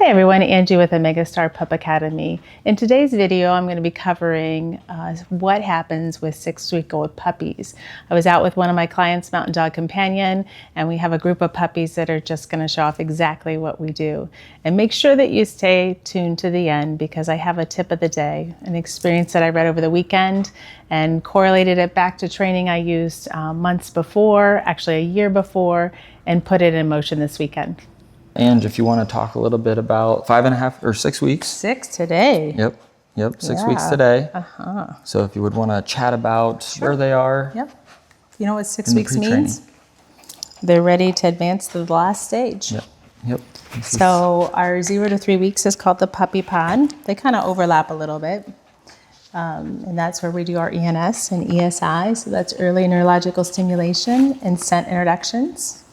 Hi everyone, Angie with Amega Pup Academy. In today's video, I'm going to be covering what happens with 6-week-old puppies. I was out with one of my clients, Mountain Dog Companion, and we have a group of puppies that are just going to show off exactly what we do. And make sure that you stay tuned to the end because I have a tip of the day, an experience that I read over the weekend and correlated it back to training I used months before, actually a year before, and put it in motion this weekend. And if you want to talk a little bit about 5.5 or 6 weeks. 6 today. Yep, 6 weeks today. Uh-huh. So if you would want to chat about where they are. Yep. You know what 6 weeks means? They're ready to advance to the last stage. Yep. So our 0 to 3 weeks is called the puppy pod. They kind of overlap a little bit. And that's where we do our ENS and ESI. So that's early neurological stimulation and scent introductions.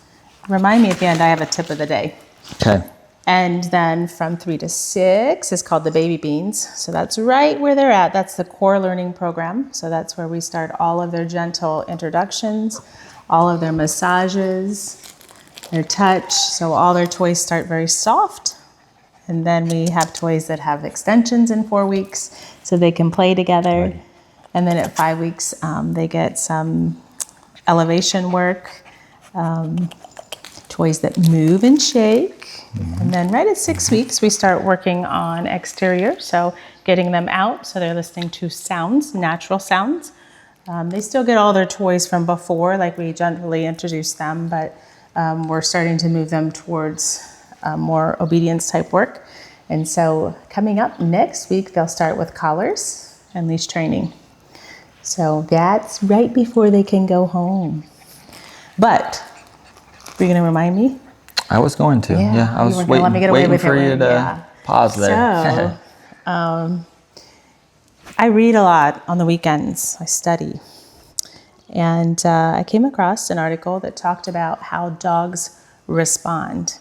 Remind me at the end, I have a tip of the day. Okay. And then from 3 to 6 is called the baby beans. So that's right where they're at. That's the core learning program. So that's where we start all of their gentle introductions, all of their massages, their touch. So all their toys start very soft. And then we have toys that have extensions in 4 weeks so they can play together. Right. And then at 5 weeks, they get some elevation work, toys that move and shake. And then right at 6 weeks, we start working on exterior. So getting them out so they're listening to sounds, natural sounds. They still get all their toys from before, like we gently introduce them, but we're starting to move them towards more obedience type work. And so coming up next week, they'll start with collars and leash training. So that's right before they can go home. But were you going to remind me? I was going to. Yeah, I was waiting for you to pause there. So, I read a lot on the weekends. I study. And I came across an article that talked about how dogs respond.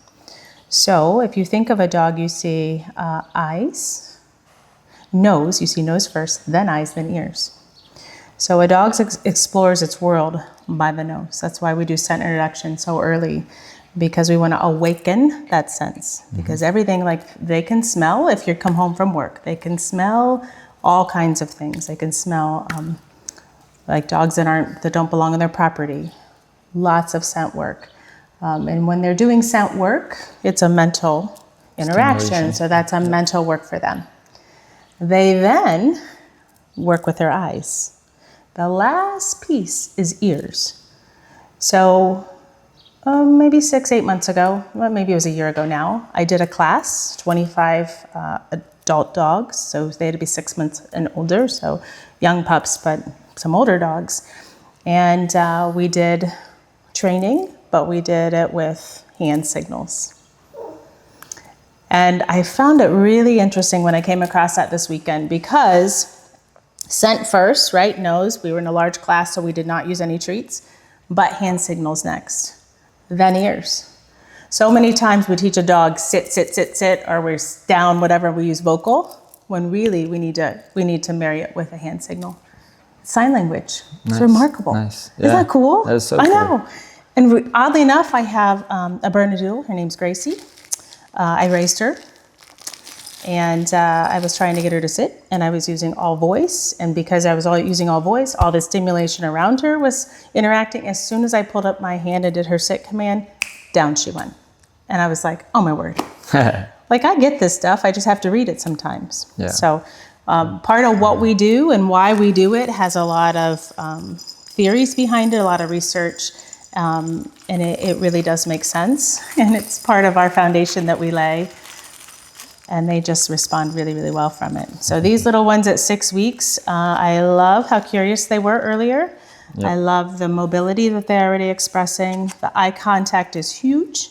So if you think of a dog, you see eyes, nose, you see nose first, then eyes, then ears. So a dog explores its world by the nose. That's why we do scent introduction so early, because we want to awaken that sense. Because everything, like they can smell if you come home from work. They can smell all kinds of things. They can smell like dogs that don't belong on their property. Lots of scent work. And when they're doing scent work, it's a mental interaction. So that's a mental work for them. They then work with their eyes. The last piece is ears. So maybe 6-8 months ago, well, maybe it was a year ago now, I did a class, 25 adult dogs. So they had to be 6 months and older. So young pups, but some older dogs. And we did training, but we did it with hand signals. And I found it really interesting when I came across that this weekend because scent first, right? Nose. We were in a large class, so we did not use any treats, but hand signals next, then ears. So many times we teach a dog sit, sit, sit, sit, or we're down, whatever, we use vocal, when really we need to marry it with a hand signal. Sign language. It's remarkable. Nice. Yeah. Isn't that cool? That is so cool. I know. Cool. And oddly enough, I have a Bernedoodle. Her name's Gracie. I raised her. And I was trying to get her to sit, and I was using all voice. And because I was using all voice, all the stimulation around her was interacting. As soon as I pulled up my hand and did her sit command, down she went. And I was like, oh my word. Like, I get this stuff. I just have to read it sometimes. Yeah. So part of what we do and why we do it has a lot of theories behind it, a lot of research. And it really does make sense. And it's part of our foundation that we lay. And they just respond really, really well from it. So these little ones at 6 weeks, I love how curious they were earlier. Yep. I love the mobility that they're already expressing. The eye contact is huge.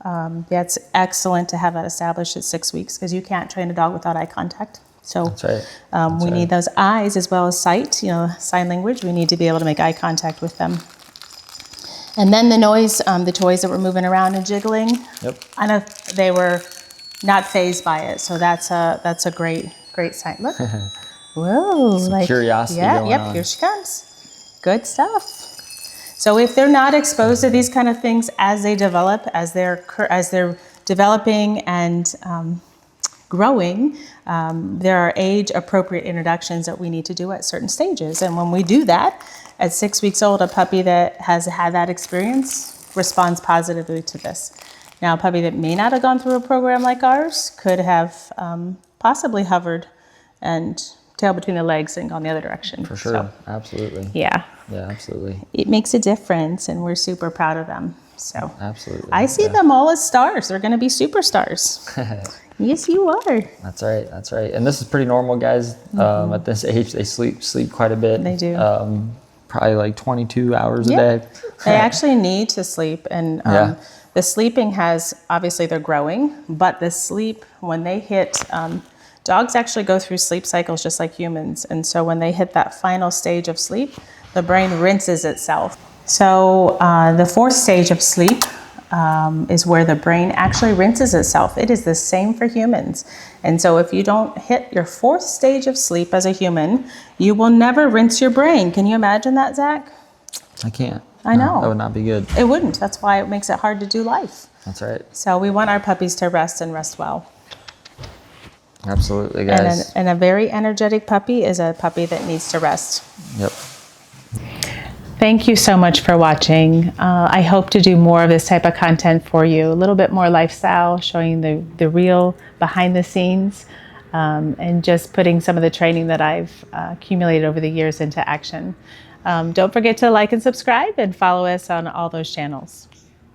That's excellent to have that established at 6 weeks because you can't train a dog without eye contact. So that's right. We need those eyes as well as sight, sign language. We need to be able to make eye contact with them. And then the noise, the toys that were moving around and jiggling. Yep. I know they were not fazed by it, so that's a great sign. Look, whoa, some curiosity going on. Here she comes. Good stuff. So if they're not exposed to these kind of things as they develop, as they're developing and growing, there are age-appropriate introductions that we need to do at certain stages. And when we do that, at 6 weeks old, a puppy that has had that experience responds positively to this. Now, a puppy that may not have gone through a program like ours could have possibly hovered and tail between the legs and gone the other direction. For sure, so, absolutely. Yeah. Yeah, absolutely. It makes a difference, and we're super proud of them. So absolutely. I see them all as stars. They're going to be superstars. Yes, you are. That's right. That's right. And this is pretty normal, guys. At this age, they sleep quite a bit. They do. Probably like 22 hours a day. They actually need to sleep, and the sleeping has, obviously they're growing, but the sleep, when they hit, dogs actually go through sleep cycles just like humans. And so when they hit that final stage of sleep, the brain rinses itself. So the fourth stage of sleep is where the brain actually rinses itself. It is the same for humans. And so if you don't hit your fourth stage of sleep as a human, you will never rinse your brain. Can you imagine that, Zach? I can't. I know. No, that would not be good. It wouldn't. That's why it makes it hard to do life. That's right. So we want our puppies to rest and rest well. Absolutely, guys. And a very energetic puppy is a puppy that needs to rest. Yep. Thank you so much for watching. I hope to do more of this type of content for you, a little bit more lifestyle, showing the real behind the scenes, and just putting some of the training that I've accumulated over the years into action. Don't forget to like and subscribe and follow us on all those channels.